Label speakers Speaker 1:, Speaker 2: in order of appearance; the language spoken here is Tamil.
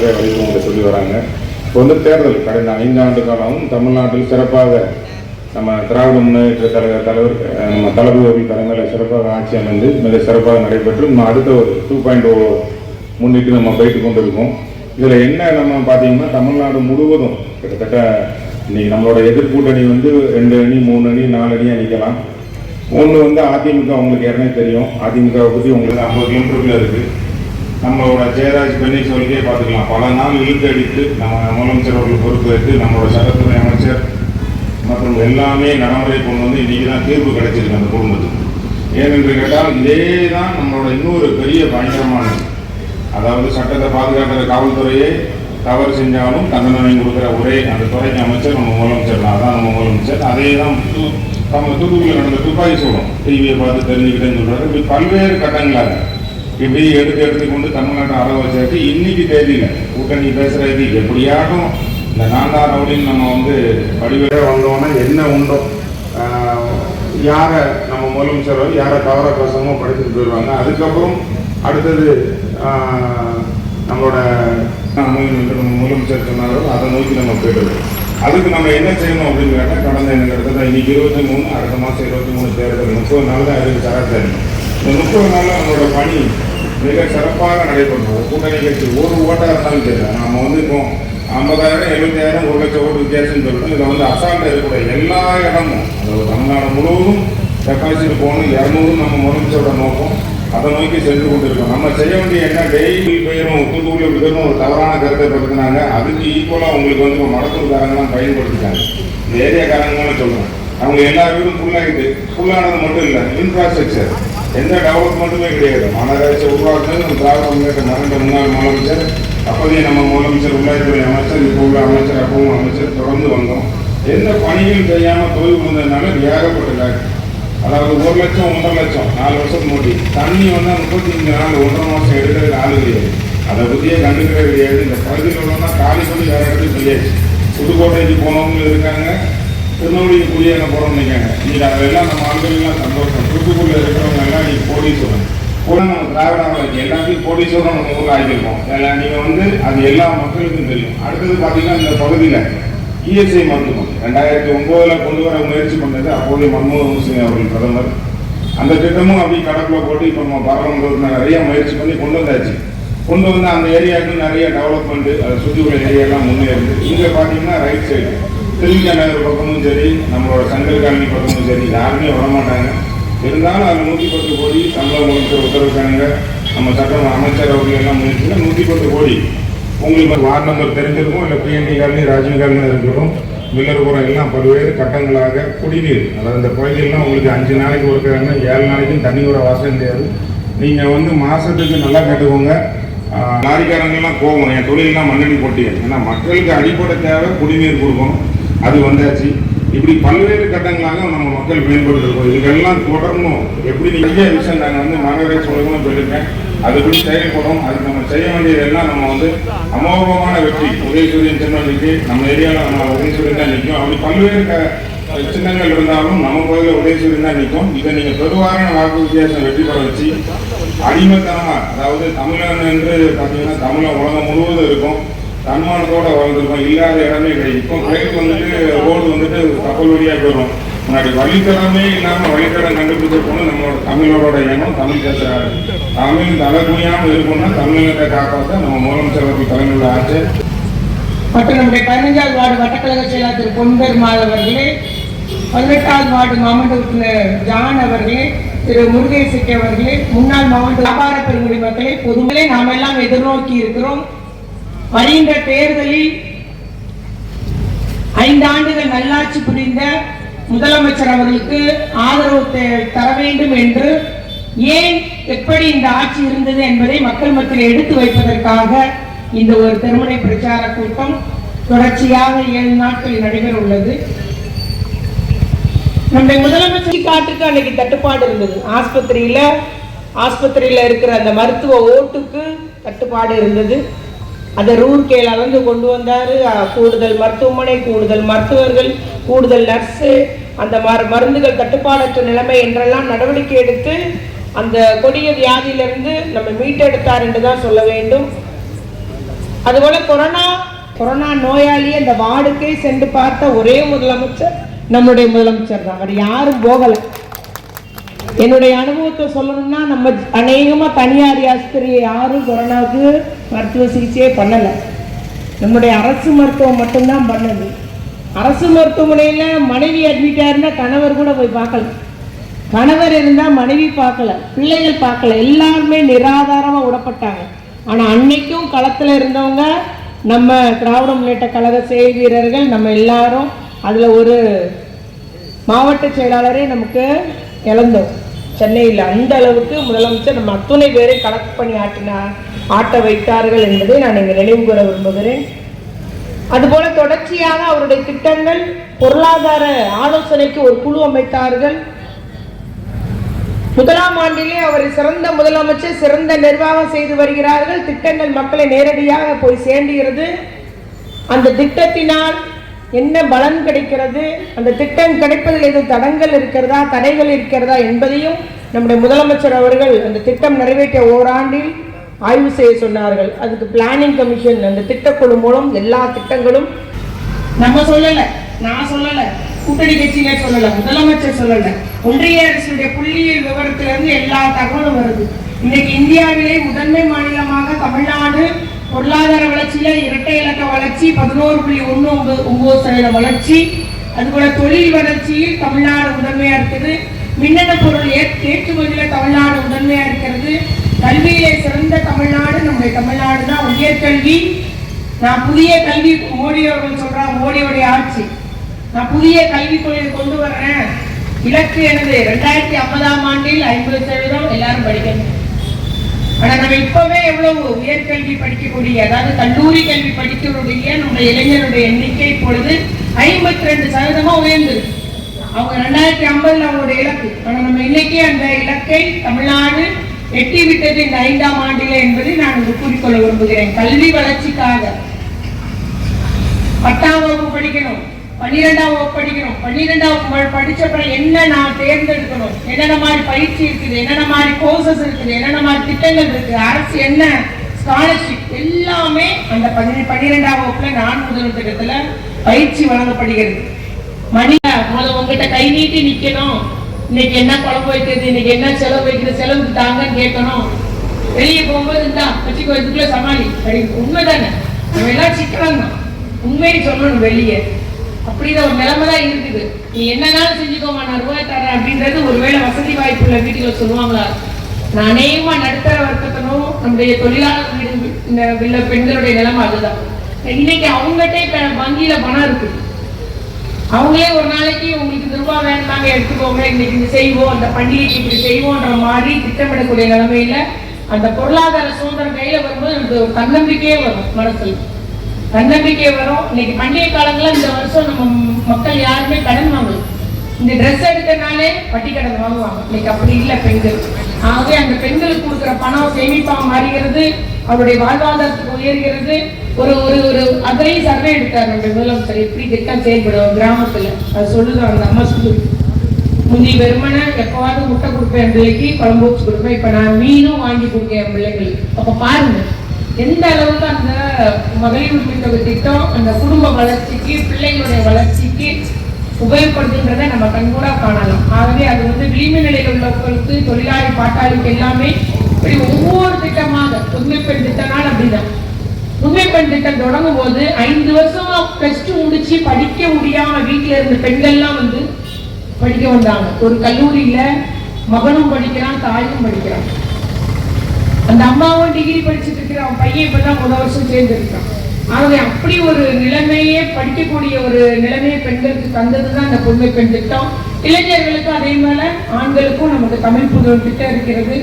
Speaker 1: நிறைய வழிமுறைகளை சொல்லி வராங்க. இப்போ வந்து தேர்தல் கடந்த 5 ஆண்டு காலமும் தமிழ்நாட்டில் சிறப்பாக நம்ம திராவிட முன்னேற்ற தலைவர் நம்ம தளபதி அவர்கள் தலைமையில் சிறப்பாக ஆட்சி அமைந்து மிக சிறப்பாக நடைபெற்று நம்ம அடுத்த ஒரு 2.0 முன்னிட்டு நம்ம போயிட்டு கொண்டு இருக்கோம். இதில் என்ன நம்ம பார்த்தீங்கன்னா தமிழ்நாடு முழுவதும் கிட்டத்தட்ட இன்னைக்கு நம்மளோட எதிர்கூட்டணி வந்து 2 அணி 3 அணி 4 அணியாக நிற்கலாம். ஒன்று வந்து அதிமுக, உங்களுக்கு ஏற்கனவே தெரியும். அதிமுகவை பற்றி உங்களுக்கு 50 கிலோமீட்டருக்குள்ள இருக்குது. நம்மளோட ஜெயராஜ் பன்னீர்செல்வத்தையே பார்த்துக்கலாம். பல நாள் இழுத்து அடித்து நம்ம முதலமைச்சர் அவர்கள் பொறுப்பேற்று நம்மளோட சட்டத்துறை அமைச்சர் மற்றும் எல்லாமே நடைமுறை கொண்டு வந்து இன்றைக்கி தான் தீர்வு கிடைச்சிருக்கு அந்த குடும்பத்துக்கு. ஏனென்று கேட்டால் இதே தான் நம்மளோட இன்னொரு பெரிய பயங்கரமானது. அதாவது சட்டத்தை பாதுகாக்கிற காவல்துறையே தவறு செஞ்சாலும் தண்டனை கொடுக்குற ஒரே அந்த துறைக்கு அமைச்சர் நம்ம முதலமைச்சர் தான். அதான் நம்ம முதலமைச்சர். அதே தான் நம்ம தூத்துக்குடியில் நடந்த துப்பாக்கி சூடம் டிவியை பார்த்து தெரிஞ்சுக்கிட்டேன்னு சொல்கிறாரு. இப்படி பல்வேறு கட்டங்களாக இப்படி எடுத்துக்கொண்டு தமிழ்நாட்டை அளவு வச்சாச்சு. இன்னைக்கு தேதியில் கூட்டணி பேசுகிறதுக்கு எப்படியாட்டும் இந்த நான்காம் ரவுடின்னு நம்ம வந்து வடிவேல வந்தோன்னா என்ன உண்டோ யாரை நம்ம முதலமைச்சரோ யாரை தவற பேசமோ படிச்சுட்டு போயிடுவாங்க. அதுக்கப்புறம் அடுத்தது நம்மளோட முதலமைச்சர் சொன்னாரோ அதை நோக்கி நம்ம போயிடுவோம். அதுக்கு நம்ம என்ன செய்யணும் அப்படின்னு கேட்டால் கடந்த இடத்துல இன்னைக்கு 23, அடுத்த மாதம் 23 தேர்தல் 30 நாள் தான் இருக்குது சராசரி. இந்த 30 நாளில் நம்மளோட பணி மிக சிறப்பாக நடைபெறும். கூட்டணி கட்சி ஒரு ஓட்டாக இருந்தாலும் சரி, நம்ம வந்து இப்போ 50,000 70,000 1 லட்சம் ஓட்டு வித்தியாசம்னு சொல்லிட்டு இதை வந்து அசால்ட்டாக இருக்கக்கூடிய எல்லா இடமும் அதாவது தமிழ்நாடு முழுவதும் டெபாசிட் போகணும் 200 நம்ம முதலமைச்சரோட நோக்கம். அதை நோக்கி சென்று கொண்டு இருக்கோம். நம்ம செய்ய வேண்டிய என்ன டெய்லி போயிடும் தூத்துக்குடி போயிடும் ஒரு தவறான கருத்தை படுத்தினாங்க. அதுக்கு ஈக்குவலாக உங்களுக்கு வந்து இப்போ மடத்தூர்காரங்களாம் பயன்படுத்திட்டாங்க. இந்த ஏரியாக்காரங்களாம் சொல்கிறேன். அவங்க எல்லா வீடும் ஃபுல்லாகிட்டு ஃபுல்லானது மட்டும் இல்லை, இன்ஃப்ராஸ்ட்ரக்சர் எந்த டெவலப்மெண்ட்டுமே கிடையாது. மாநகராட்சி உருவாக்குறது நம்ம திராவிட முன்னேற்ற மறைந்த முன்னாள் முதலமைச்சர், அப்போதைய நம்ம முதலமைச்சர், உள்ளாட்சித்துறை அமைச்சர், இப்போ உள்ள அமைச்சர், அப்பவும் அமைச்சர் தொடர்ந்து வந்தோம். எந்த பணிகள் செய்யாமல் தொழில் வந்ததுனால ஏகப்பட்டுட்டாங்க. அதாவது 1 லட்சம் 1.5 லட்சம் 4 வருஷத்துக்கு முன்னாடி தண்ணி வந்தால் 35 நாள் 1.5 மாதம் எடுக்கிறது ஆள் கிடையாது. அதை பற்றியே கண்டுக்கிறது கிடையாது. இந்த பகுதியில் உள்ளவங்க காலி பண்ணி வேறு இடத்துக்கு தெரியாது. புதுக்கோட்டைக்கு போனவங்களும் இருக்காங்க, திருநெல்வேலிக்கு குடியேற போகிறோம்னு நினைக்காங்க. இன்னைக்கு அதெல்லாம் நம்ம ஆண்கள்லாம் சந்தோஷம். தூத்துக்குடியில் இருக்கிறவங்க எல்லாம் இன்னைக்கு கோடீஸ்வரன் கூட நம்ம திராவிடாவில் எல்லாத்தையும் கோடீஸ்வரன் நம்ம ஊரில் ஆகியிருக்கோம். நீங்கள் வந்து அது எல்லா மக்களுக்கும் தெரியும். அடுத்தது பார்த்தீங்கன்னா இந்த பகுதியில் இஎஸ்ஐ மருத்துவம் 2009 கொண்டு வர முயற்சி பண்ணது அப்போதைய மன்மோகன் சிங் அவர்கள் பிரதமர். அந்த திட்டமும் அப்படி கடற்குள்ள போட்டு இப்போ நம்ம பாராளுமன்றத்தில் நிறைய முயற்சி பண்ணி கொண்டு வந்தாச்சு. கொண்டு வந்து அந்த ஏரியாவுக்கு நிறைய டெவலப்மெண்ட்டு அதை சுற்றி உள்ள ஏரியாலாம் முன்னேறுது. இங்கே பார்த்தீங்கன்னா ரைட் சைடு திருவிக்கா நகர் பக்கமும் சரி, நம்மளோட சங்கர் காலனி பக்கமும் சரி, யாருமே வரமாட்டாங்க. இருந்தாலும் அது 110 கோடி தமிழக முதலமைச்சர் உத்தரவுக்கானுங்க. நம்ம சட்ட அமைச்சர் அவர்கள் எல்லாம் முயற்சியில் 110 கோடி உங்களுக்கு வார்டு நம்பர் தெரிஞ்சிருக்கும். இல்லை பிஎன்டி காலனி, ராஜீவ் காலனி இருக்கிறோம், மில்லர்புரம் எல்லாம் பல்வேறு கட்டங்களாக குடிநீர். அதாவது இந்த பகுதியெல்லாம் உங்களுக்கு 5 நாளைக்கு ஒருக்காங்க, 7 நாளைக்கும் தண்ணி வர வாசம் கிடையாது. நீங்கள் வந்து மாதத்துக்கு நல்லா கேட்டுக்கோங்க. லாரிக்காரங்கெல்லாம் போகணும், என் தொழிலெலாம் மண்ணடி போட்டியது. ஏன்னா மக்களுக்கு அடிப்படை தேவை குடிநீர் கொடுக்கணும். அது வந்தாச்சு. இப்படி பல்வேறு கட்டங்களாக நம்ம மக்கள் மேம்படுத்திருக்கோம். இதுக்கெல்லாம் தொடரணும். எப்படி நிறைய விஷயம் நாங்கள் வந்து மாநகராட்சி மூலமாக சொல்லியிருக்கேன். அதுபடி செயல்படும். அதுக்கு நம்ம செய்ய வேண்டியதெல்லாம் நம்ம வந்து அமோகமான வெற்றி. உதயசூரியன் சின்னத்துக்கு நம்ம ஏரியாவில் நம்ம உதயசூரியன் தான் நிற்கும். அப்படி பல்வேறு சின்னங்கள் இருந்தாலும் நம்ம பகுதியில் உதயசூரியன் தான் நிற்கும். இதை நீங்கள் பெருவாரான வாக்கு வித்தியாசம் வெற்றி பெற வச்சு அடிமைத்தனமாக, அதாவது தமிழன் என்று பார்த்தீங்கன்னா தமிழன் உலகம் முழுவதும் இருக்கும், தன்மானத்தோடு வாழ்ந்துருக்கோம். இல்லாத இடமே கிடையாது. இப்போ ட்ரெயின் வந்துட்டு ரோடு வந்துட்டு கப்பல் வழியாக போயிடும். முன்னாடி வழித்தடமே இல்லாமல் வழித்தடம் கண்டுபிடிச்சிருக்கணும். நம்மளோட தமிழரோட எண்ணம் தமிழ் பேசுகிறாரு. தமிழ் தலை குனியாமல் இருக்கும்னா தமிழகத்தை காப்பாற்ற நம்ம முதலமைச்சர் அவர்கள் தலைமையில் ஆச்சு.
Speaker 2: மற்றும் நம்முடைய 15வது வார்டு வட்டக்கழக செயலாளர் திரு பொன்பெருமாள் அவர்களே, 18வது வார்டு மாவட்ட உறுப்பினர் ஜான் அவர்களே, திரு முருகேசிக்கு அவர்களே, முன்னாள் மாவட்ட வியாபார பெருங்குடி மக்களை, பொதுமக்களை நாம் எல்லாம் எதிர்நோக்கி இருக்கிறோம். வருகின்ற தேர்தலில் 5 ஆண்டுகள் நல்லாட்சி புரிந்த முதலமைச்சர் அவர்களுக்கு ஆதரவு தர வேண்டும் என்று, ஏன் எப்படி இந்த ஆட்சி இருந்தது என்பதை மக்கள் மத்தியில் எடுத்து வைப்பதற்காக இந்த ஒரு திருமண பிரச்சார கூட்டம் தொடர்ச்சியாக 7 நாட்கள் நடைபெற உள்ளது. நம்முடைய முதலமைச்சர் காட்டுக்கு அன்னைக்கு தட்டுப்பாடு இருந்தது. ஆஸ்பத்திரியில இருக்கிற அந்த மருத்துவ ஓட்டுக்கு தட்டுப்பாடு இருந்தது. அதை ரூர்கேல வந்து கொண்டு வந்தாரு. கூடுதல் மருத்துவமனை, கூடுதல் மருத்துவர்கள், கூடுதல் நர்ஸு, அந்த மருந்துகள் தட்டுப்பாடற்ற நிலைமை என்றெல்லாம் நடவடிக்கை எடுத்து அந்த கொடிய வியாதியிலிருந்து நம்ம மீட்டெடுத்தார் என்று தான் சொல்ல வேண்டும். அதுபோல கொரோனா நோயாளியை இந்த வார்டுக்கே சென்று பார்த்த ஒரே முதலமைச்சர் நம்முடைய முதலமைச்சர் தான். அவர் யாரும் போகலை. என்னுடைய அனுபவத்தை சொல்லணும்னா, நம்ம அநேகமா தனியார் ஆஸ்பத்திரியை யாரும் கொரோனாவுக்கு மருத்துவ சிகிச்சையே பண்ணலை. நம்முடைய அரசு மருத்துவம் மட்டும்தான் பண்ணது. அரசு மருத்துவமனையில மனைவி அட்மிட்டா இருந்தா கணவர் கூட போய் பார்க்கல, கணவர் இருந்தா மனைவி பார்க்கல, பிள்ளைகள் பார்க்கல, எல்லாருமே நிராதாரமா விடப்பட்டாங்க. ஆனா அன்னைக்கும் களத்துல இருந்தவங்க நம்ம திராவிட முன்னேற்ற கழக செயல் வீரர்கள், நம்ம எல்லாரும். அதுல ஒரு மாவட்ட செயலாளரே நமக்கு இழந்தோம் சென்னையில். அந்த அளவுக்கு முதலமைச்சர் நம்ம அத்துணை பேரை கலெக்ட் பண்ணி ஆட்ட வைத்தார்கள் என்பதை நான் இங்கு நினைவு கூற விரும்புகிறேன். அதுபோல தொடர்ச்சியாக அவருடைய திட்டங்கள், பொருளாதார ஆலோசனைக்கு ஒரு குழு அமைத்தார்கள். முதலாம் ஆண்டிலே அவரை சிறந்த முதலமைச்சர், சிறந்த நிர்வாகம் செய்து வருகிறார்கள். திட்டங்கள் மக்களை நேரடியாக போய் சேர்ந்துகிறது. அந்த திட்டத்தினால் என்ன பலன் கிடைக்கிறது, அந்த திட்டம் கிடைப்பதில் எது தடங்கள் இருக்கிறதா, தடைகள் இருக்கிறதா என்பதையும் நம்முடைய முதலமைச்சர் அவர்கள் அந்த திட்டம் நிறைவேற்றிய ஓராண்டில் ஆய்வு செய்ய சொன்னார்கள். அதுக்கு பிளானிங் கமிஷன், அந்த திட்டக்குழு மூலம் எல்லா திட்டங்களும் நம்ம சொல்லல, நான் சொல்லல, கூட்டணி கட்சியில சொல்லல, முதலமைச்சர் சொல்லல, ஒன்றிய அரசுடைய புள்ளியியல் விவரத்திலிருந்து எல்லா தகவலும் வருது. இன்னைக்கு இந்தியாவிலே முதன்மை மாநிலமாக தமிழ்நாடு பொருளாதார வளர்ச்சியில இரட்டை இலக்க வளர்ச்சி, 11.19% வளர்ச்சி. அதுபோல தொழில் வளர்ச்சியில் தமிழ்நாடு முதன்மையா இருக்குது. மின்னணு பொருள் ஏற்றுமதியில தமிழ்நாடு முதன்மையா இருக்கிறது. கல்வியிலே சிறந்த தமிழ்நாடு நம்முடைய தமிழ்நாடு தான். உயர்கல்வி, நான் புதிய கல்வி, மோடி அவர்கள் சொல்றாங்க, மோடியுடைய ஆட்சி, நான் புதிய கல்விக் கொள்கை கொண்டு வர்றேன், இலக்கு எனது 2050ஆம் ஆண்டில் 50% எல்லாரும் படிக்கணும். ஆனா நம்ம இப்பவே எவ்வளவு உயர்கல்வி படிக்கக்கூடிய, அதாவது கல்லூரி கல்வி படிக்கக்கூடிய நம்முடைய இளைஞருடைய எண்ணிக்கை இப்பொழுது 52% உயர்ந்திருக்கு. அவங்க 2050 அவங்களுடைய இலக்கு. ஆனா நம்ம இன்னைக்கு அந்த இலக்கை தமிழ்நாடு எட்டி விட்டது இந்த 5ஆம் ஆண்டிலே என்பதை நான் கூறிக்கொள்ள விரும்புகிறேன். கல்வி வளர்ச்சிக்காக 10ஆம் வகுப்பு படிக்கணும், 12ஆம் வகுப்பு படிக்கணும், 12ஆம் வகுப்பு படிச்ச பிறகு என்ன நான் தேர்ந்தெடுக்கணும், என்னென்ன மாதிரி பயிற்சி இருக்குது, என்னென்ன மாதிரி கோர்சஸ் இருக்குது, என்னென்ன மாதிரி திட்டங்கள் இருக்கு, அரசு என்ன ஸ்காலர்ஷிப், எல்லாமே அந்த 12ஆம் வகுப்புல 4 முதல் திட்டத்துல பயிற்சி வழங்கப்படுகிறது. உங்ககிட்ட கை நீட்டி நிக்கணும், இன்னைக்கு என்ன குழம்பு வைக்கிறது, இன்னைக்கு என்ன செலவு வைக்கிறது, செலவுக்கு தாங்கன்னு கேட்கணும். வெளியே போகும்போது இருந்தா வச்சுக்கோ, இதுக்குள்ள சமாளி, உண்மைதானே, நம்ம எல்லாம் சிக்கனம் தான், உண்மையை சொல்லணும் வெளியே. அப்படிதான் ஒரு நிலைமை தான் இருக்குது. நீ என்னன்னாலும் செஞ்சுக்கோமா, நான் ரூபாய் தரேன் அப்படின்றது ஒருவேளை வசதி வாய்ப்புள்ள வீட்டுல சொல்லுவாங்களா? நான் அநேகமா நடுத்தர வர்க்கத்தினும் நம்முடைய தொழிலாளர் வீடு பெண்களுடைய நிலைமை அதுதான். இன்னைக்கு அவங்ககிட்ட வங்கியில பணம் இருக்கு, அவங்களே ஒரு நாளைக்கு உங்களுக்கு இந்த ரூபாய் வேண்டாங்க எடுத்துக்கோங்க, இன்னைக்கு இது செய்வோம், அந்த பண்டிகைக்கு இப்படி செய்வோன்ற மாதிரி திட்டமிடக்கூடிய நிலைமையில அந்த பொருளாதார சுதந்திரம் கையில வரும்போது நமக்கு ஒரு தன்னம்பிக்கையே வரும், மனசுல தன்னம்பிக்கை வரும். இன்னைக்கு பண்டிகை காலங்கள்ல இந்த வருஷம் நம்ம மக்கள் யாருமே கடன் வாங்கல. இந்த ட்ரெஸ் எடுத்தனாலே வட்டி கடன் வாங்குவாங்க. இன்னைக்கு அப்படி இல்லை பெண்கள். ஆகவே அந்த பெண்களுக்கு கொடுக்குற பணம் சேமிப்பாக மாறுகிறது, அவருடைய வாழ்வாதாரத்துக்கு உயர்கிறது. ஒரு ஒரு ஒரு அதையும் சர்வே எடுத்தார் நம்முடைய முதலமைச்சர், எப்படி திட்டம் செயல்படும் கிராமத்துல. அது சொல்லுது அந்த அம்மா சொல்லு, முந்தி வெறுமனை எப்பவாவது முட்டை கொடுப்பேன் என் பிள்ளைக்கு, குழம்பு வச்சு கொடுப்பேன், இப்ப நான் மீனும் வாங்கி கொடுக்கேன் என் பிள்ளைங்களுக்கு. அப்ப பாருங்க எந்த அளவுக்கு அந்த மகளிர் உரிமை தொகை திட்டம் அந்த குடும்ப வளர்ச்சிக்கு, பிள்ளைகளுடைய வளர்ச்சிக்கு உபயோகப்படுத்துன்றதை நம்ம கண்கூடா காணலாம். ஆகவே அது விளிம்பு நிலையில் உள்ளவர்களுக்கு, தொழிலாளி பாட்டாளிக்கு எல்லாமே இப்படி ஒவ்வொரு திட்டமாக, புதுமை பெண் திட்டம்னால அப்படிதான். புதுமை பெண் திட்டம் தொடங்கும் போது 5 வருஷமா பிளஸ் 2 முடிச்சு படிக்க முடியாம வீட்டுல இருந்த பெண்கள்லாம் படிக்க வந்தாங்க. ஒரு கல்லூரியில மகனும் படிக்கிறான், தாயும் படிக்கிறான். அந்த அம்மாவும் டிகிரி படிச்சுட்டு இருக்கிறான், அவன் பையன் இப்பதான் 1 வருஷம் சேர்ந்திருக்கான். ஆகவே அப்படி ஒரு நிலைமையே, படிக்கக்கூடிய ஒரு நிலைமையை பெண்களுக்கு தந்ததுதான் இந்த புதுமை பெண் திட்டம். இளைஞர்களுக்கும் அதே மேல ஆண்களுக்கும் நமக்கு தமிழ் புதுமை திட்டம் இருக்கிறது.